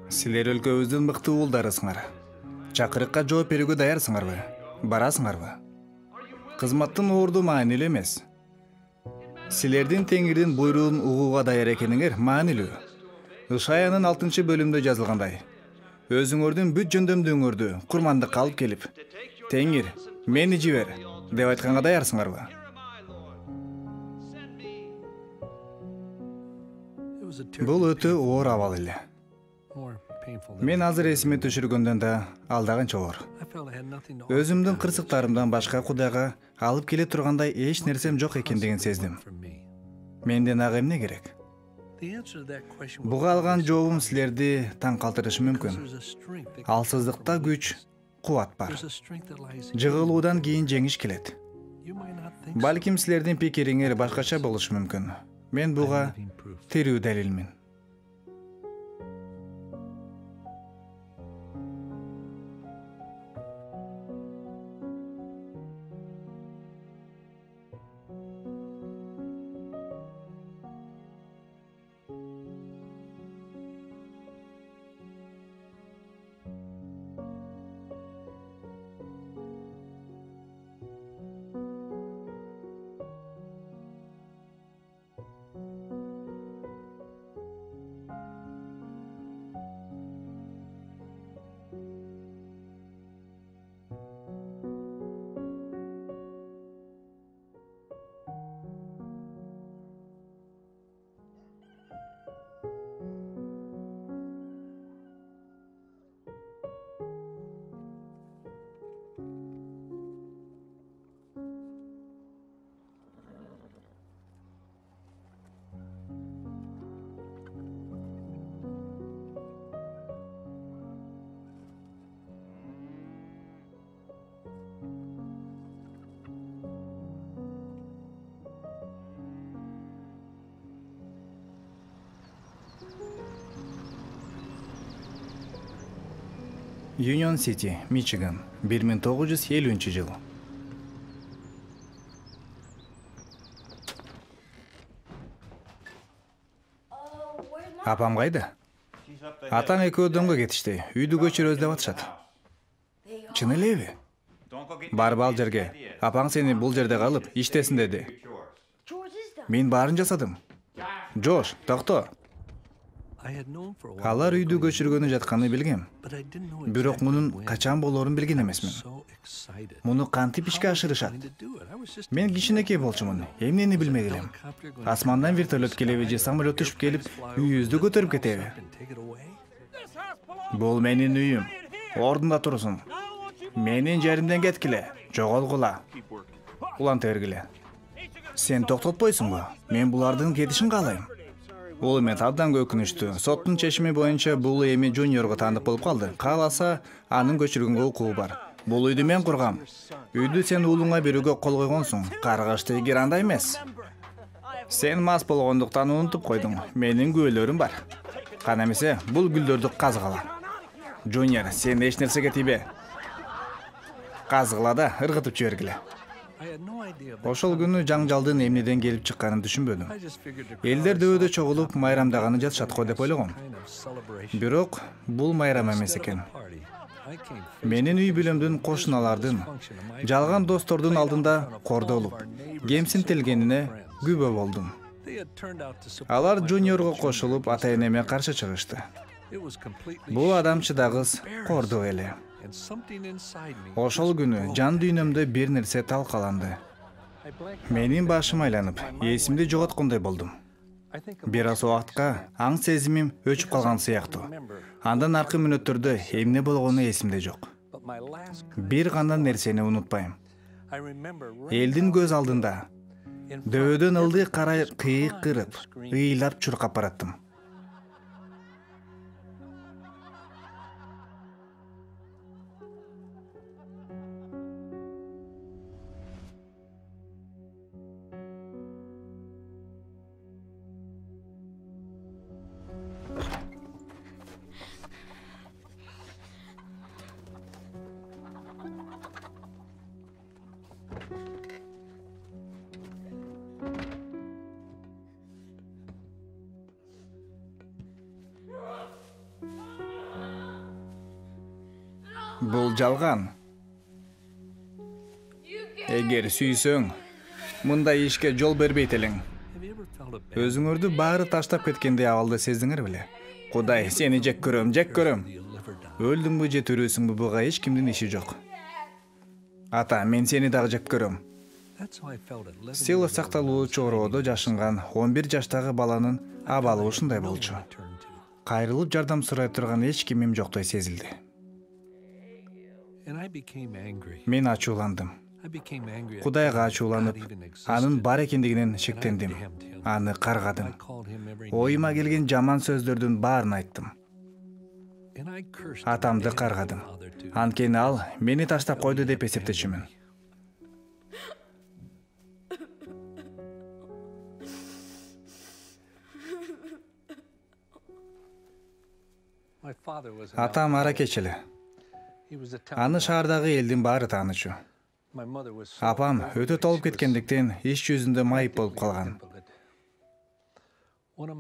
Силер өлкөбүздүн мыкты уулдарысыңар. Чакырыкка жооп берүүгө даярсыңарбы? Барасыңарбы? Кызматтын орду маанилүү эмес. Силердин Теңирдин буйруун угууга даяр экениңер маанилүү. Ышаянын 6-бөлүмдө жазылгандай. Өзүңөрдүн бүт жөндөмдүүңөрдү курмандыкка алып келип, Теңир, мени жибер деп айтканга даярсыңарбы? Бул өтө оор абал эле. Мен азыр эсиме түшүргөндөн да алдагынча оор. Өзүмдүн кырсыктарымдан башка Кудайга алып келе тургандай эч нерсем жок экендигин сездим. Менден ага эмне керек? Буга алган жообум силерди таң калтырышы мүмкүн. Алсыздыкта күч, кубат бар. Жыгылуудан кийин жеңиш келет. Балким силердин пикириңер башкача болушу мүмкүн. Мен буга тирүү далилмин. Union City, Michigan, 1950-жыл. Апам кайда? Атаң экөө дөңгө кетишти. Үйдү көчүрөбүз деп атышат. Чын элеби? Барып ал жерге. Апаң сени бул жерде калып иштесин деди. Мен баарын жасадым. Жош, токто. Алар үйдү көчүргөнү жатканын билгем. Бирок мунун качан болоорун билген эмесмин. Муну кантип ишке ашырышат? Мен кичинекей болчумун, эмнени билмек элем. Асмандан вертолет келеби же самолет түшүп келип, үйүбүздү көтөрүп кетеби? Бул менин үйүм. Ордунда турсун. Менин жеримден кеткиле, жоголгула. Уланта бергиле. Сен токтотпойсуңбу? Мен булардын кетишин каалайм. Бул эми абдан өкүнүчтүү. Соттун чечими боюнча бул эми Жуниорго тандык болуп калды. Кааласа, анын көчүргөнгө укугу бар. Бул үйдү мен кургам. Үйдү сен уулуңа берүүгө кол койгонсуң. Каргашты эгер андай эмес. Сен мас болгондуктан унутуп койдуң. Менин күбөлөрүм бар. Кана эмесе, бул гүлдөрдү казгыла. Жуниор, сен эч нерсеге тийбе. Казгыла да ыргытып жибергиле. Ошол күнү жаңжалдын эмнеден келип чыкканын түшүнбөдүм. Элдер дөбөдө чогулуп майрамдаганы жатышат го деп ойлогом. Бирок бул майрам эмес экен. Менин үй бүлөмдүн кошуналардын, жалган достордун алдында кордолуп, кемсинтилгенине күбө болдум. Алар Жуниорго кошулуп ата-энеме каршы чыгышты. Бул адам чыдагыс кордук эле. Ошол күнү жан дүйнөмдө бир нерсе талкаланды. Менин башым айланып, эсимди жоготкондой болдум. Бир аз убакытка аң сезимим өчүп калган сыяктуу. Андан аркы мүнөттөрдө эмне болгону эсимде жок. Бир гана нерсени унутпайм. Элдин көз алдында дөбөдөн ылдый карай кыйык кырып, ыйлап чуркап бараттым. Бул жалган. Эгер сүйсөң, мындай ишке жол бербейт элең. Өзүңөрдү баары таштап кеткендей абалды сездиңер беле? Кудай, сени жек көрөм, жек көрөм. Өлдүңбү же тирүүсүңбү, буга эч кимдин иши жок. Ата, мен сени дагы жек көрөм. Силов сакталуучу ороодо жашынган 11 жаштагы баланын абалы ушундай болчу. Кайрылып жардам сурай турган эч кимим жоктой сезилди. Мен ачууландым. Кудайга ачууланып, анын бар экендигинен шектендим. Аны каргадым. Оюма келген жаман сөздөрдүн баарын айттым. Атамды каргадым. Анткени ал мени таштап койду деп эсептечүмүн. Атам аракеч эле. Аны шаардагы элдин баары таанычу. Апам өтө толуп кеткендиктен иш жүзүндө майып болуп калган.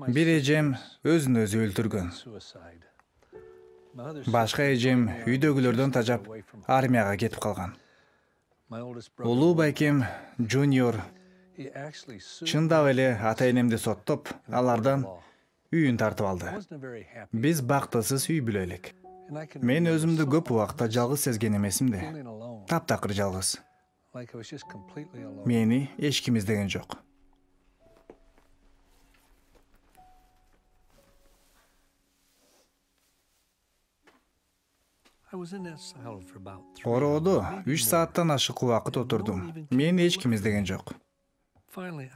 Бир эжем өзүн өзү өлтүргөн. Башка эжем үйдөгүлөрдөн тажап армияга кетип калган. Улуу байкем Жуниор чындап эле ата-энемди соттоп, алардан үйүн тартып алды. Биз бактысыз үй бүлө элек. Мен өзүмдү көп убакта жалгыз сезген эмесим да. Таптакыр жалгыз. Мени эч ким издеген жок. Ороодо 3 сааттан ашык убакыт отурдум. Мени эч ким издеген жок.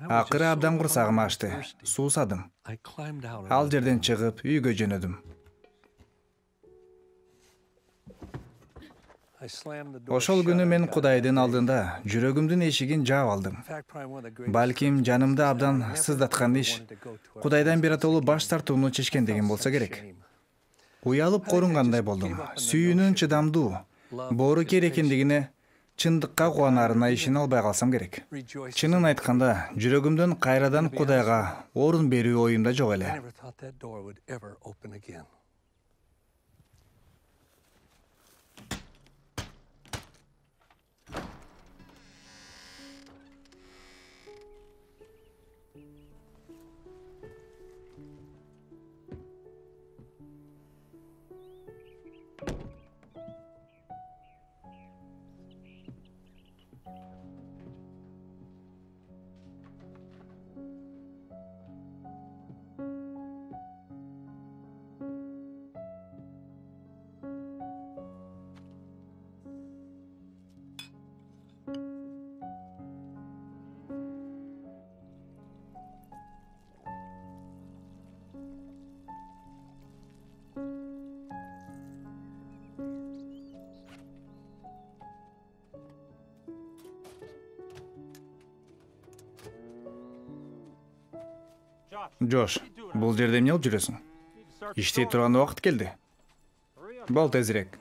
Акыры абдан курсагым ачты. Суусадым. Ал жерден чыгып үйгө жөнөдүм. Ошол күнү мен Кудайдын алдында жүрөгүмдүн эшигин жаап алдым. Балким жанымды абдан сыздаткан иш Кудайдан биротолуу баш тартууну чечкендигим болсо керек. Уялып корунгандай болдум. Сүйүүнүн чыдамдуу, боорукер экендигине чындыкка кубанарына ишене албай калсам керек. Чынын айтканда, жүрөгүмдөн кайрадан Кудайга орун берүү оюмда жок эле. Жош, бул жерде эмне кылып жүрөсүң? Иштей турган убакыт келди. Бол тезирээк.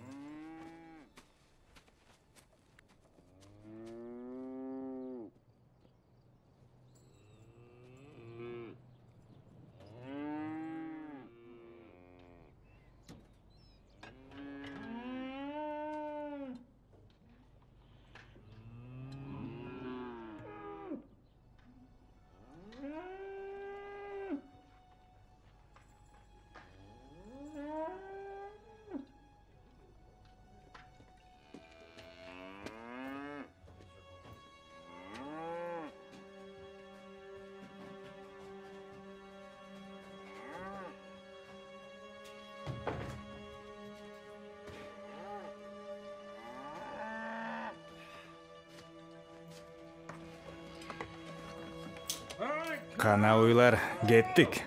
Кана уйлар, кеттик.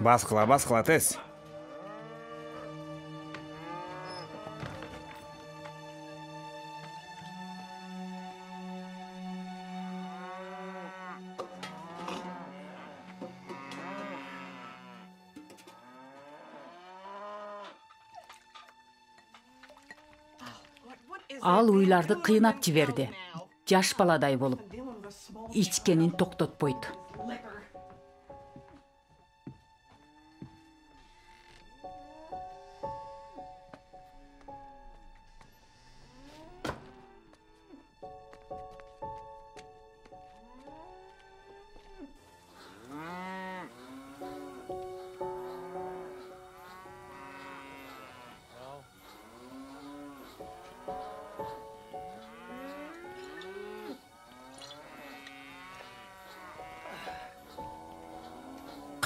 Баскыла тез. Ал уйларды кыйнап жиберди. Жаш баладай болуп, ичкенин токтотпойт.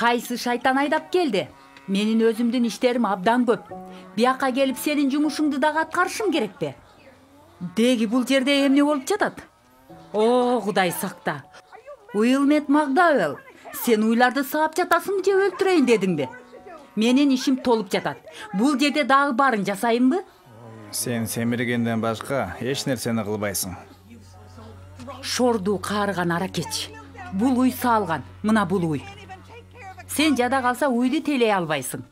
Кайсы шайтан айдап келди? Менин өзүмдүн иштерим абдан көп. Бияка келип сенин жумушуңду дагы аткарышым керекпи? Деги бул жерде эмне болуп жатат? О, Кудай сакта. Уилмет Макдауэлл, сен уйларды саап жатасыңбы же өлтүрөйүн дедиңби? Менин ишим толуп жатат. Бул жерде дагы барын жасайынбы? Сен семиргенден башка эч нерсени кылбайсың. Шорду каарыган аракетчи. Бул уй салган, мына бул уй. Сен жада калса уйду тейлей албайсың.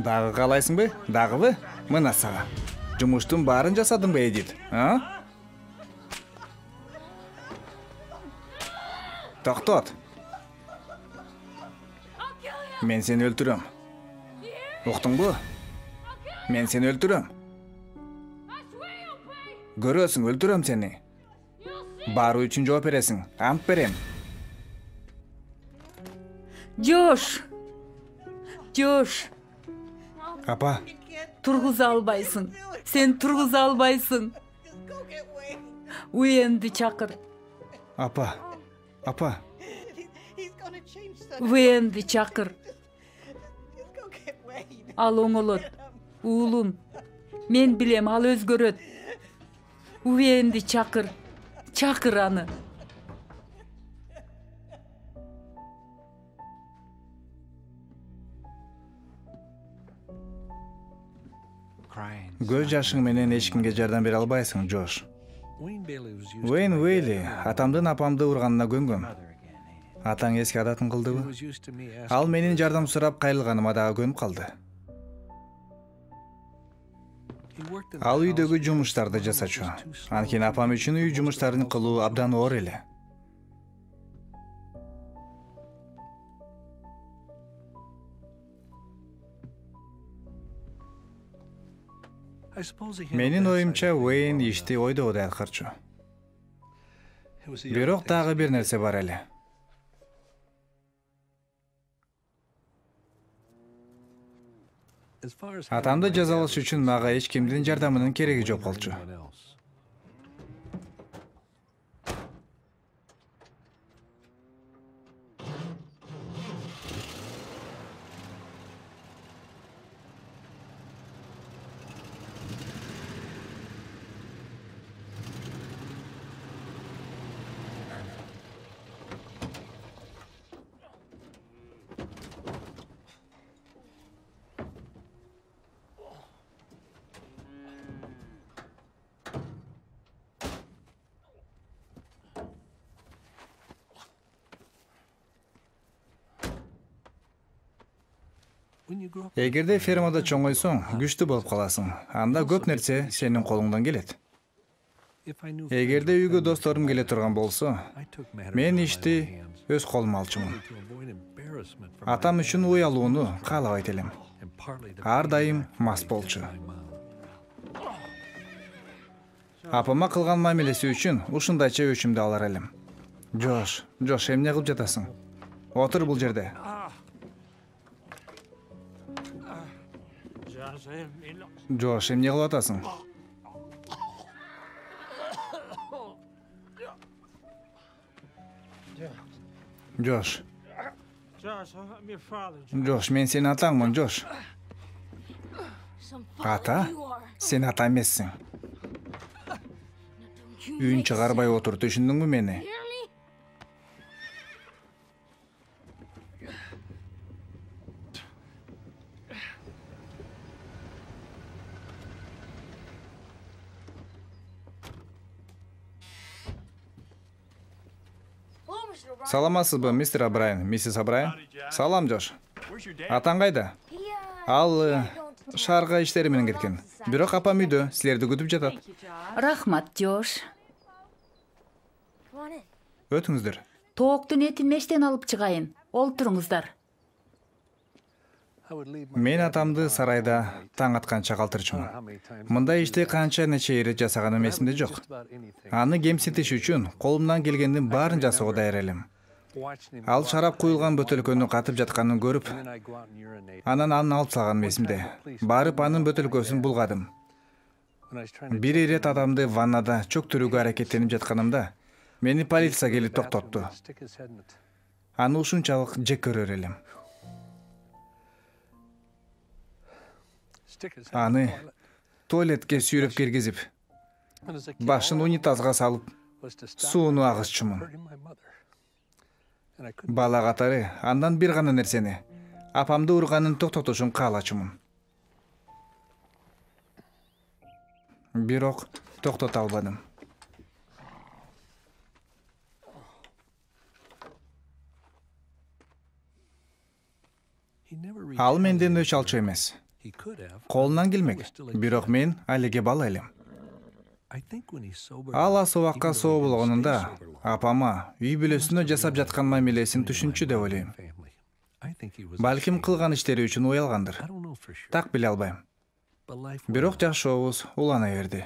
Дагы каалайсыңбы? Дагыбы? Мына сага. Жумуштун баарын жасадыңбы, Эдит? Токтот. Мен сени өлтүрөм. Уктуңбу? Мен сени өлтүрөм. Көрөсүң, өлтүрөм сени. Бары үчүн жооп бересиң. Ант берем. Жош. Апа, Тургуза албайсың. Сен тургуза албайсың. Уэнди чакыр. апа. Уэнди чакыр. Ал оңолот. Уулум. Мен билем, ал өзгөрөт. Уэнди чакыр. Чакыр аны. Көз жашың менен эч кимге жардам бере албайсың, Джош. Уэйн Уэйли атамдын апамды урганына көнгөн. Атаң эски адатын кылдыбы? Ал менин жардам сурап кайрылганыма дагы көнүп калды. Ал үйдөгү жумуштарды жасачу. Анткени апам үчүн үй жумуштарын кылуу абдан оор эле. Менин оюмча Уэйн ишти ойдогудай аткарчу. Бирок дагы бир нерсе бар эле. Атамды жазалаш үчүн мага эч кимдин жардамынын кереги жок болчу. Эгерде фермада чоңойсоң, күчтүү болуп каласың. Анда көп нерсе сенин колуңдан келет. Эгерде үйгө досторум келе турган болсо, мен ишти өз колума алчумун. Атам үчүн уй алууну каалабайт элем. Ар дайым мас болчу. Апама кылган мамилеси үчүн ушундайча өчүмдү алар элем. Жош, эмне кылып жатасың? Отур бул жерде. Жош, эмне кылып атасың? Жош. Жош, мен сенин атаңмын, Жош. Ата? Сен ата эмессиң. Үйүн чыгарбай отур, түшүндүңбү мени? Саламатсызбы, мистер Абрайан, миссис Абрайан? Салам, Жош. Атаң кайда? Ал шаарга иштери менен кеткен. Бирок апам үйдө, силерди күтүп жатат. Рахмат, Жош. Өтүңүздөр. Тооктун этин мештен алып чыгайын. Олтуруңуздар. Мен атамды сарайда таң атканча калтырчумун. Мындай ишти канча нече ирет жасаганым эсимде жок. Аны кемсинтиш үчүн колумдан келгендин баарын жасоого даяр элем. Ал шарап куюлган бөтөлкөнү катып жатканын көрүп, анан аны алып салганым эсимде. Барып анын бөтөлкөсүн булгадым. Бир ирет адамды ваннада чөктүрүүгө аракеттенип жатканымда, мени полиция келип токтотту. Аны ушунчалык жек көрөр элем. Аны туалетке сүйрөп киргизип, башын унитазга салып, сууну агызчумун. Бала катары андан бир гана нерсени, апамды урганын токтотушун каалачумун. Бирок токтото албадым. Ал менден өч алчу эмес. Колунан келмек. Бирок мен алиге бала элем. Ал ас убакка соо болгонунда апама үй бүлөсүнө жасап жаткан мамилесин түшүнчү деп ойлойм. Балким кылган иштери үчүн уялгандыр. Так биле албайм. Бирок жашообуз улана берди.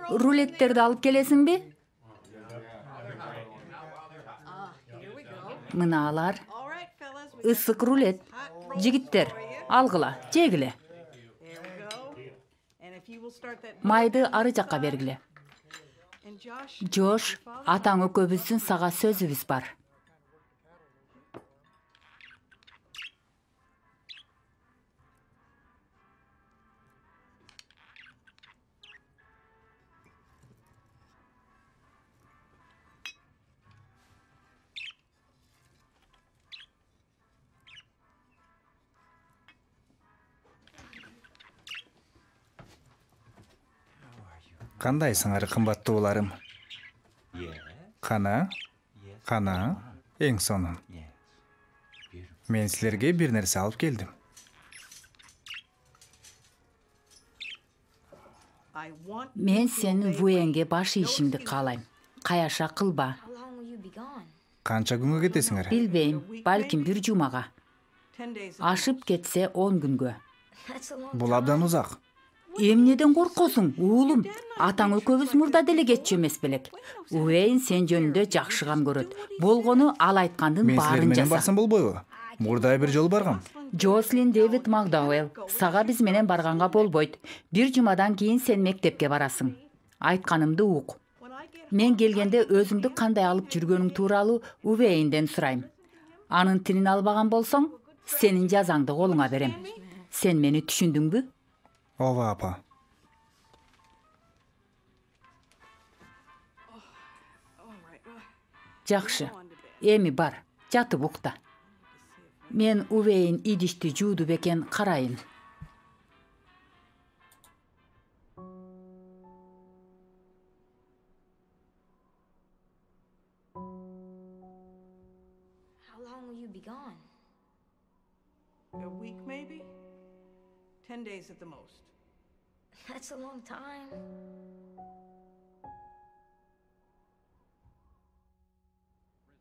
Рулеттерди алып келесиңби? Мына алар. Ысык рулет. Жигиттер, алгыла, жегиле. Майды ары жакка бергиле. Жош, атаң экөөбүздүн сага сөзүбүз бар. Кандайсыңар, кымбаттууларым? Кана, эң сонун. Мен силерге бир нерсе алып келдим. Мен сенин Вуэнге баш ийишиңди каалайм. Каяша кылба. Канча күнгө кетесиңер? Билбейм, балким бир жумага. Ашып кетсе 10 күнгө. Бул абдан узак. Эмнеден коркосуң, уулум? Атаң экөөбүз мурда деле кетчү эмес белек. Уэйн сен жөнүндө жакшы кам көрөт. Болгону ал айткандын Мен силер баарын менен жаса. барсам болбойбу? Мурда бир жолу баргам. Джослин Дэвид Макдауэлл, сага биз менен барганга болбойт. Бир жумадан кийин сен мектепке барасың. Айтканымды ук. Мен келгенде өзүңдү кандай алып жүргөнүң тууралуу Уэйнден сурайм. Анын тилин албаган болсоң, сенин жазаңды колуңа берем. Сен мени түшүндүңбү? Ооба, апа. Жакшы. Эми бар, жатып укта. Мен Уэйн идишти жууду бекен карайын. How long will you be gone? A week, maybe? 10 days at the most. That's a long time.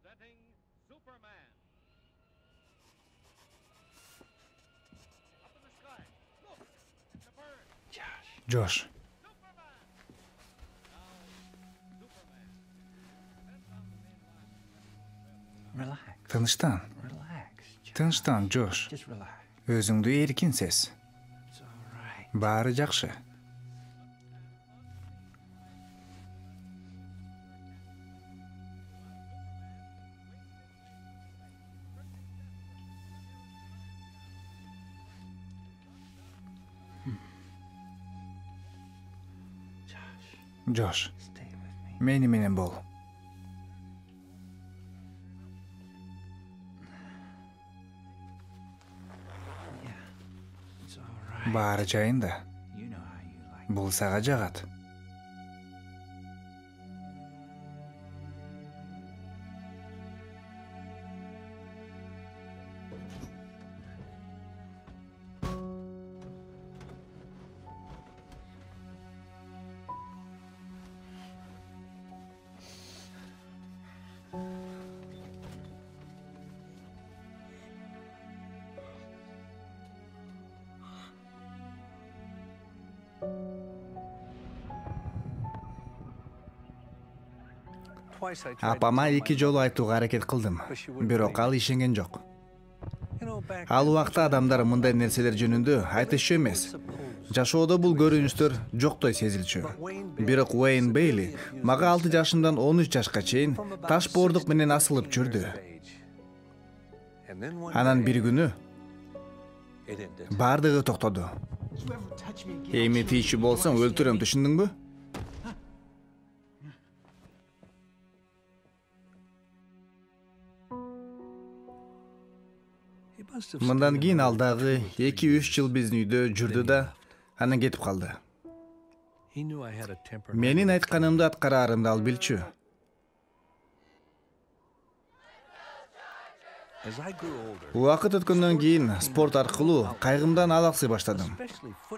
Presenting Superman. Up in the sky. Look, it's a bird. Josh. Superman. Now, Superman. Sent on the main line. Тыныштан. Тыныштан, Джош. Өзүңдү эркин сез. Баары жакшы. Джош, мени менен бол. Баары жайында. Бул сага жагат. Апама 2 жолу айтууга аракет кылдым, бирок ал ишенген жок. Ал убакта адамдар мындай нерселер жөнүндө айтышчу эмес. Жашоодо бул көрүнүштөр жоктой сезилчү. Бирок Уэйн Бейли мага 6 жашымдан 13 жашка чейин таш боордук менен асылып жүрдү. Анан бир күнү бардыгы токтоду. Эми тийчү болсоң өлтүрөм, түшүндүңбү? Мындан кийин ал дагы 2-3 жыл биздин үйдө жүрдү да, анан кетип калды. Менин айтканымды аткараарымды ал билчү. Убакыт өткөндөн кийин спорт аркылуу кайгымдан алаксый баштадым.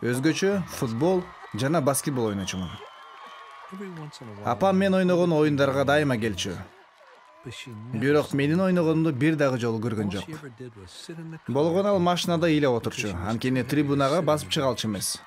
Өзгөчө футбол жана баскетбол ойночумун. Апам мен ойногон оюндарга дайыма келчү. Бирок менин ойногонумду бир дагы жолу көргөн жок. Болгону ал машинада ыйлап отурчу, анткени трибунага басып чыга алчу эмес.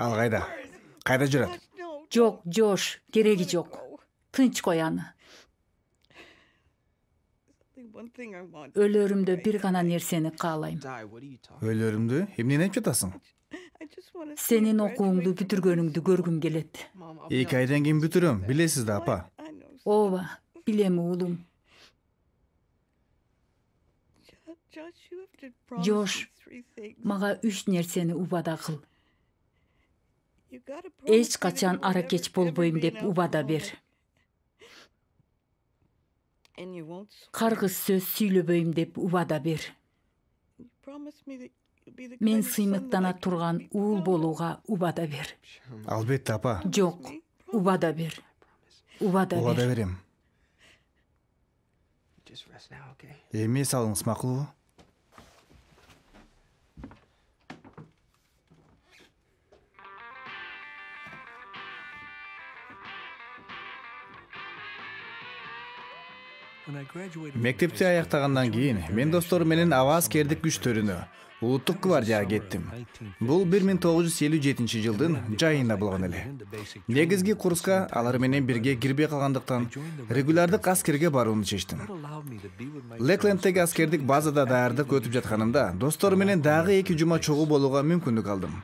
Ал кайда? Кайда жүрөт? Жок, Жош, кереги жок. Тынч кой аны. Өлөрүмдө бир гана нерсени каалайм. Өлөрүмдү? Эмнени айтып жатасың? Сенин окууңду бүтүргөнүңдү көргүм келет. 2 айдан кийин бүтүрөм, билесиз да, апа. Ооба, билем уулум. Жош, мага 3 нерсени убада кыл. Эч качан аракеч болбойм деп убада бер. Каргыз сөз сүйлөбөйм деп убада бер. Мен сыймыктана турган уул болууга убада бер. Албетте, апа. Жок, убада бер. Убада Убада бер. берем. Эми салыңыз, макулбу? Мектепти аяктагандан кийин мен досторум менен аба аскердик күчтөрүнө, улуттук гвардияга кеттим. Бул 1957 жылдын жайында болгон эле. Негизги курска алар менен бирге кирбей калгандыктан регулярдык аскерге барууну чечтим. Леклендтеги аскердик базада даярдык өтүп жатканымда досторум менен дагы 2 жума чогуу болууга мүмкүндүк алдым.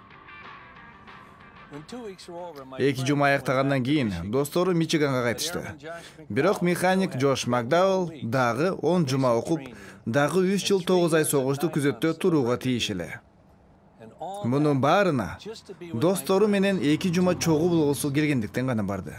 2 жума аяктагандан кийин досторум Мичиганга кайтышты. Бирок механик Джош Макдауэлл дагы 10 жума окуп, дагы 3 жыл 9 ай согушту күзөттө турууга тийиш эле. Мунун баарына достору менен 2 жума чогуу болгусу келгендиктен гана барды.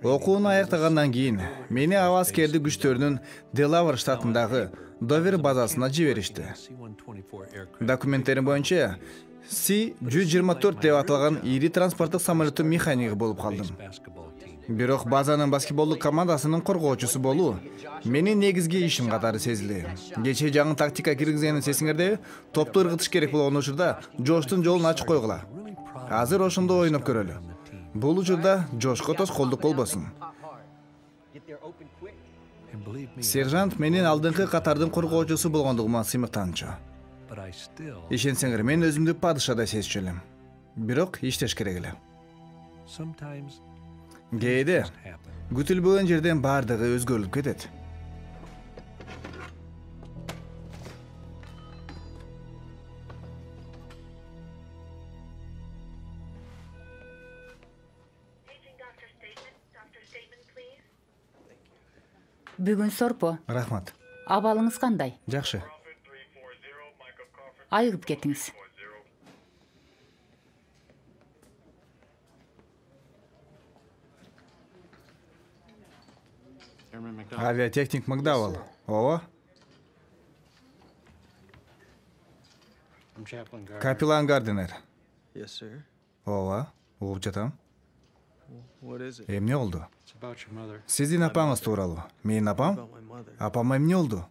Окууну аяктагандан кийин мени аба аскердик күчтөрүнүн Делавар штатындагы Довер базасына жиберишти. Документтерим боюнча C-124 деп аталган ири транспорттук самолеттин механиги болуп калдым. Бирок базанын баскетболдук командасынын коргоочусу болуу менин негизги ишим катары сезилди. Кечээ жаңы тактика киргизгенин эсиңердеби? Топту ыргытыш керек болгон учурда Жоштун жолун ачып койгула. Азыр ошондо ойноп көрөлү. Бул учурда Жошко тоскоолдук болбосун. Сержант менин алдыңкы катардын коргоочусу болгондугума сыймыктанчу. Ишенсеңер, мен өзүмдү падышадай сезчү элем. Бирок иштеш керек эле. Кээде күтүлбөгөн жерден баардыгы өзгөрүлүп кетет. Бүгүн сорпо. Рахмат. Абалыңыз кандай? Жакшы. Айыгып кетиңиз. Авиатехник Макдауэлл. Ооба. Капеллан Гардинер. Ооба. Угуп жатам. Эмне болду? Сиздин апаңыз тууралуу. Менин апам? Апама эмне болду?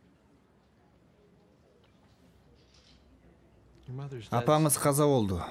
Апаңыз каза болду.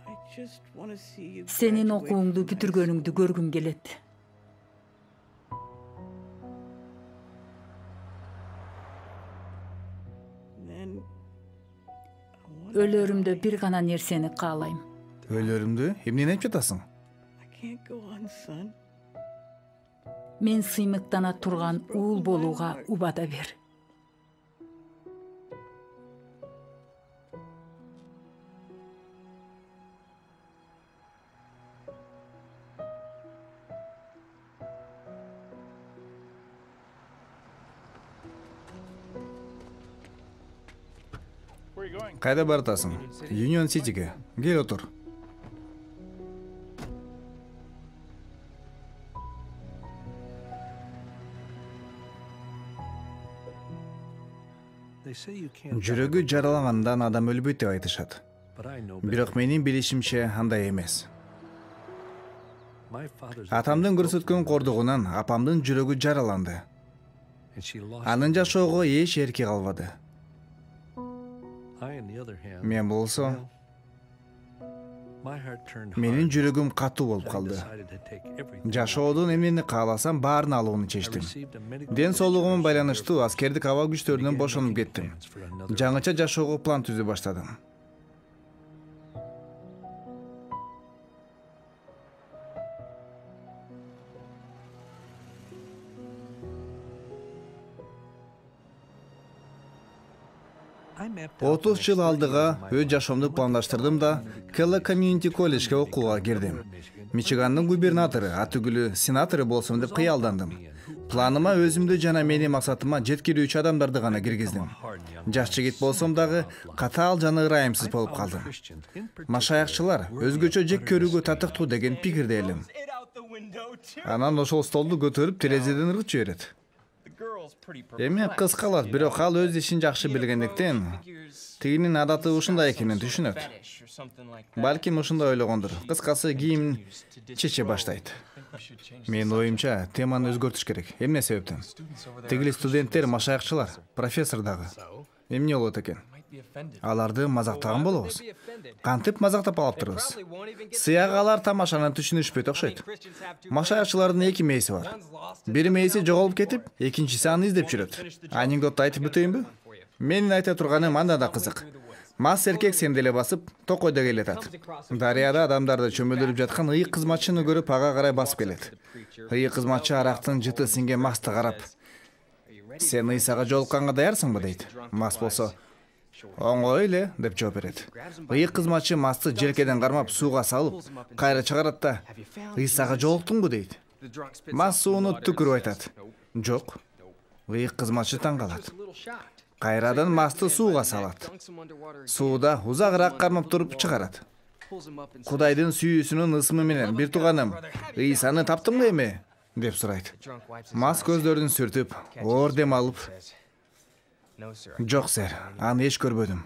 I just want to see you. Сенин graduate окууңду from high бүтүргөнүңдү көргүм келет. school. Then I want. Өлөрүмдө бир гана нерсени каалайм. Өлөрүмдү эмнени айтып жатасың? I can't go on, son. Мен сыймыктана турган уул болууга убада бер. Кайда баратасың? Union City'ге. Кел отур. Жүрөгү жаралагандан адам өлбөйт деп айтышат. Бирок менин билишимче андай эмес. Атамдын көрсөткөн кордугунан апамдын жүрөгү жараланды. Анын жашоого эч эрки калбады. Мен болсо менин жүрөгүм катуу болуп калды. Жашоодон эмнени кааласам баарын алууну чечтим. Ден соолугума байланыштуу аскердик аба күчтөрүнөн бошонуп кеттим. Жаңыча жашоого план түзүп баштадым. Отуз жыл алдыга өз жашоомду пландаштырдым да Келла Community колледжге окууга кирдим. Мичигандын губернатору, атүгүлү сенатору болсом деп кыялдандым. Планыма өзүмдү жана менин максатыма жеткирүүчү адамдарды гана киргиздим. Жаш жигит болсом дагы катаал жана ырайымсыз болуп калдым. Машаякчылар өзгөчө жек көрүүгө татыктуу деген пикирде элем. Анан ошол столду көтөрүп терезеден ыргытып жиберет. Эми кыз калат, бирок ал өз ишин жакшы билгендиктен тигинин адаты ушундай экенин түшүнөт. Балким ушундай ойлогондур. Кыскасы кийим чече баштайт. Менин оюмча теманы өзгөртүш керек. Эмне себептен? Тигили студенттер машаякчылар, профессор дагы. Эмне болот экен? Аларды мазактаган болобуз. Кантип мазактап алыптырбыз? Сыягалар тамашаны түшүнүшпөйт окшойт. Машаякчылардын эки мээси бар. Бири мээси жоголуп кетип, экинчиси аны издеп жүрөт. Анекдотты айтып бүтөйүнбү? Менин айта турганым анда да кызык. Мас эркек сенделе басып, токойдо келатат. Дарыяда адамдарды чөмөлдүрүп жаткан ыйык кызматчыны көрүп ага карай басып келет. Ыйык кызматчы арактын жыты синген масты карап: Сен ыйсага жолукканга даярсыңбы дейт. Мас болсо, оңой эле деп жооп берет. Ыйык кызматчы масты желкеден кармап сууга салып, кайра чыгарат да, ыйсага жолуктуңбу дейт. Мас сууну түкүрүп айтат. Жок. Ыйык кызматчы таң калат. Кайрадан масты сууга салат. Сууда узагыраак кармап туруп чыгарат. Кудайдын сүйүүсүнүн ысымы менен бир тууганым, ыйсаны таптыңбы эми? Деп сурайт. Мас көздөрүн сүртүп, оор дем алып, жок, сэр, аны эч көрбөдүм.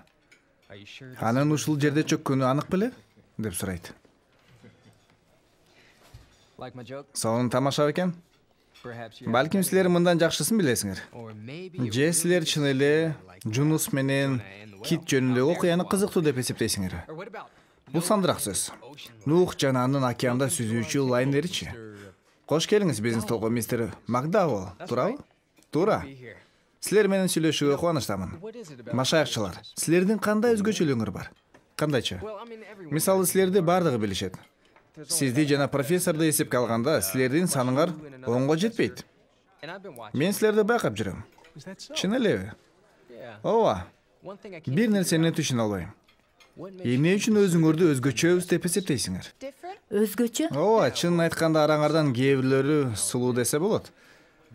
Анын ушул жерде чөккөнү анык беле? Деп сурайт. Сонун тамаша экен. Балким силер мындан жакшысын билесиңер. Же силер чын эле Жунус менен Кит жөнүндөгү окуяны кызыктуу деп эсептейсиңер. Бул сандыраак сөз. Нух жана анын океанда сүзүүчү лайнеричи. Кош келиңиз биздин столго, мистер Макдауэлл. Туурабы? Туура. Силер менен сүйлөшүүгө кубанычтамын. Машаякчылар, силердин кандай өзгөчөлүгүңөр бар? Кандайча? Мисалы, силерди бардыгы билишет. Сизди жана профессорду эсепке алганда, силердин саныңар онго жетпейт. Мен силерди байкап жүрөм. Чын элеби? Ооба. Бир нерсени түшүнө албайм. Эмне үчүн өзүңөрдү өзгөчөбүз деп эсептейсиңер? Өзгөчө? Ооба, чынын айтканда араңардан кээ бирлөрү сулуу десе болот.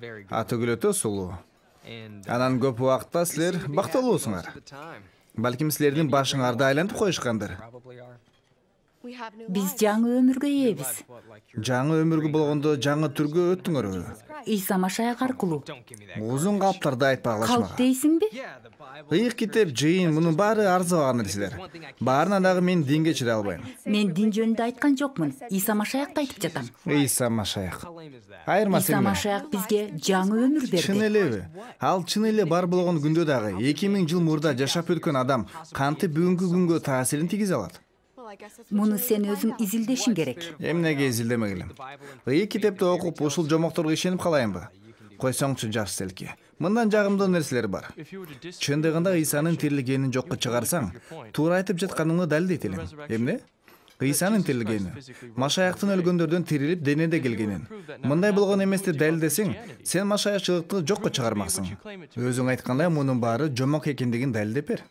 Төгүлөтө сулуу. Анан көп убакта силер бактылуусуңар. Балким силердин башыңарды айлантып коюшкандыр. Биз жаңы өмүргө ээбиз. Жаңы өмүргө болгондо жаңы түргө өттүңөрбү? Ыйса Машаяк аркылуу. Узун калыптарды айтпагылашмага. Калп дейсиңби? Ыйык китеп, жыйын, мунун баары арзыбаган нерселер. Баарына дагы мен динге чыдай албайм. Мен дин жөнүндө айткан жокмун. Ыйса Машаякты айтып жатам. Ыйса Машаяк. Айырмасы Ыйса эмне? Машаяк бизге жаңы өмүр Чын берди. элеби? Ал чын эле бар болгон күндө дагы 2000 жыл мурда жашап өткөн адам кантип бүгүнкү күнгө таасирин тийгизе алат? Муну сен өзүң изилдешиң керек. Эмнеге изилдемегилим? Ыйык китепти окуп ушул жомокторго ишенип калайынбы? Койсоңчу жаш селки. Мындан жагымдуу нерселер бар. Чындыгында Ыйсанын тирилгенин жокко чыгарсаң, туура айтып жатканыңды далилдейт элем. Эмне? Ыйсанын тирилгени, Машаяктын өлгөндөрдөн тирилип денеде келгенин. Мындай болгон эмес деп далилдесең, сен машаякчылыкты жокко чыгармаксың. Өзүң айткандай мунун баары жомок экендигин далилдеп бер.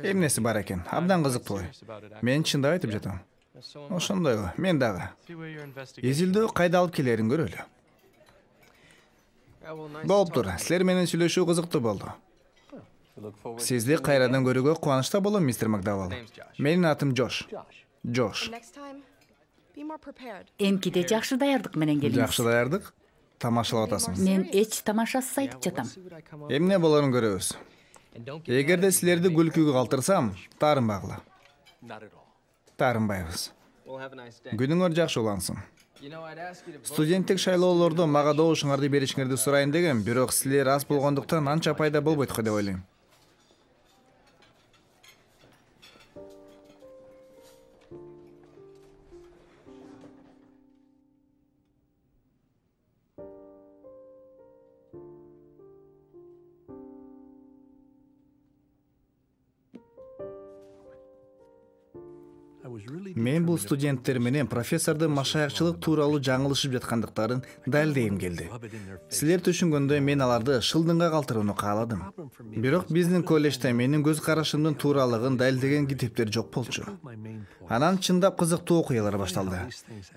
Эмнеси бар экен? Абдан кызыктуу. Мен чындап айтып жатам. Ошондойго, мен дагы. Изилдөө кайда алып келерин көрөлү. Болуптур, силер менен сүйлөшүү кызыктуу болду. Сизди кайрадан көрүүгө кубанычта болом, мистер Макдауэлл. Менин атым Жош. Жош. Эмкиде жакшы даярдык менен келиңиз. Жакшы даярдык? Тамашалап атасыңыз. Мен эч тамашасыз айтып жатам. Эмне болорун көрөбүз. Эгерде силерди күлкүгө калтырсам, таарынбагыла. Таарынбайбыз. Күнүңөр жакшы улансын. Студенттик шайлоолордо мага добушуңарды беришиңерди сурайын дегем, бирок силер аз болгондуктан анча пайда болбойт го деп ойлойм. Мен бул студенттер менен профессордун машаякчылык тууралуу жаңылышып жаткандыктарын далилдегим келди. Силер түшүнгөндөй мен аларды шылдыңга калтырууну кааладым. Бирок биздин коллежде менин көз карашымдын тууралыгын далилдеген китептер жок болчу. Анан чындап кызыктуу окуялар башталды.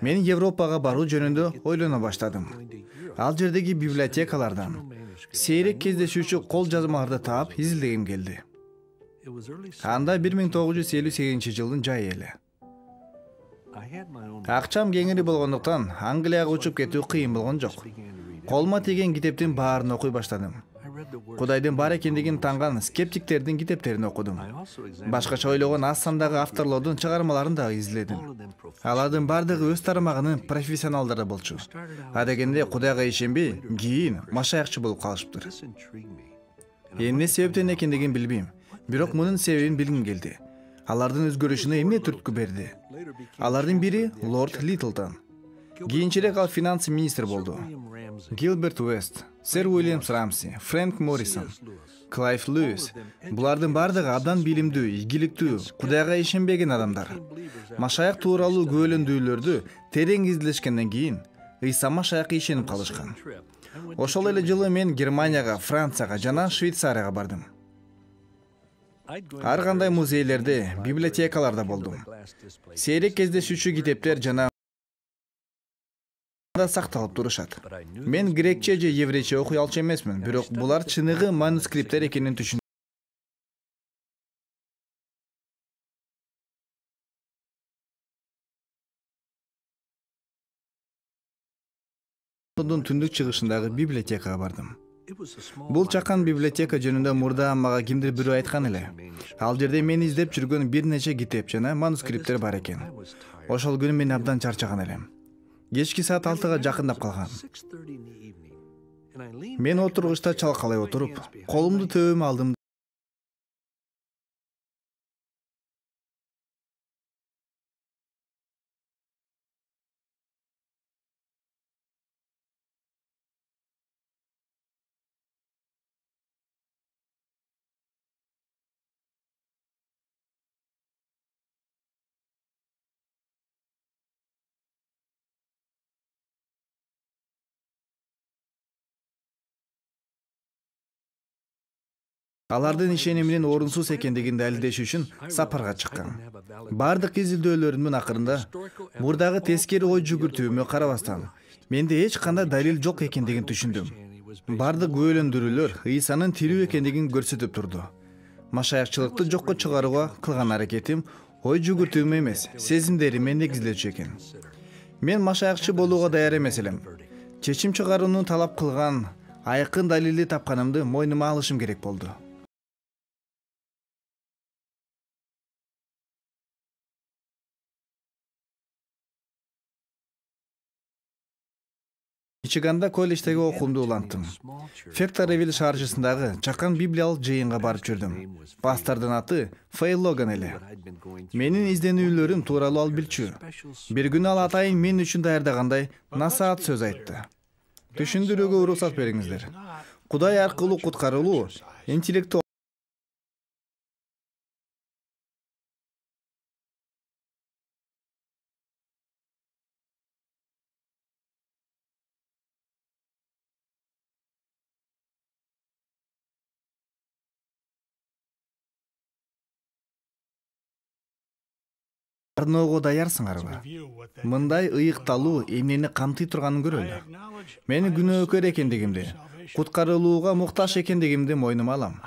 Мен Европага баруу жөнүндө ойлоно баштадым. Ал жердеги библиотекалардан сейрек кездешүүчү кол жазмаларды таап изилдегим келди. Анда 1958 жылдын жайы эле. Акчам кеңири болгондуктан Англияга учуп кетүү кыйын болгон жок. Колума тийген китептин баарын окуй баштадым. Кудайдын бар экендигин танган скептиктердин китептерин окудум. Башкача ойлогон аз сандагы авторлордун чыгармаларын да изилдедим. Алардын бардыгы өз тармагынын профессионалдары болчу. Адегенде Кудайга ишенбей, кийин машаякчы болуп калышыптыр. Эмне себептен экендигин билбейм. Бирок мунун себебин билгим келди. Алардын өзгөрүшүнө эмне түрткү берди? Алардын бири Лорд Литлтон. Кийинчерээк ал финанс министр болду. Гилберт Уэст, Сэр Уильямс Рамси, Фрэнк Моррисон, Клайв Льюис. Булардын бардыгы абдан билимдүү, ийгиликтүү, Кудайга ишенбеген адамдар. Машаяк тууралуу көөлөндүүлөрдү терең изилдешкенден кийин Ыйса Машаякка ишенип калышкан. Ошол эле жылы мен Германияга, Францияга жана Швейцарияга бардым. Ар кандай музейлерде, библиотекаларда болдум. Сейрек кездешүүчү китептер жана да сакталып турушат. Мен грекче же еврейче окуй алчу эмесмин, бирок булар чыныгы манускриптер экенин түшүндүм. Лондондун түндүк чыгышындагы библиотекага бардым. Бул чакан библиотека жөнүндө мурда мага кимдир бирөө айткан эле. Ал жерде мен издеп жүргөн бир нече китеп жана манускриптер бар экен. Ошол күнү мен абдан чарчаган элем. Кечки саат 6-га жакындап калган. Мен отургучта чалкалай отуруп, колумду төбөмө алдым. Алардын ишениминин орунсуз экендигин далилдеш үчүн сапарга чыккан. Бардык изилдөөлөрүмдүн акырында мурдагы тескери ой жүгүртүүмө карабастан, менде эч кандай далил жок экендигин түшүндүм. Бардык күбөлөндүрүүлөр Ыйсанын тирүү экендигин көрсөтүп турду. Машаякчылыкты жокко чыгарууга кылган аракетим ой жүгүртүүмө эмес, сезимдериме негизделчү экен. Мен машаякчы болууга даяр эмес элем. Чечим чыгарууну талап кылган айкын далилди тапканымды мойнума алышым керек болду. Мичиганда колледждеги окуумду уланттым. Фекторвилл шаарчысындагы чакан библиялык жыйынга барып жүрдүм. Пастордун аты Фэй Логан эле. Менин изденүүлөрүм тууралуу ал билчү. Бир күнү ал атайын мен үчүн даярдагандай насаат сөз айтты. Түшүндүрүүгө уруксат бериңиздер. Кудай аркылуу куткарылуу интеллектуал Арноого даярсыңарбы? Мындай ыйыкталуу эмнени камтый турганын көрөлү. Мен күнөөкөр экендигимди, куткарылууга муктаж экендигимди мойнума алам.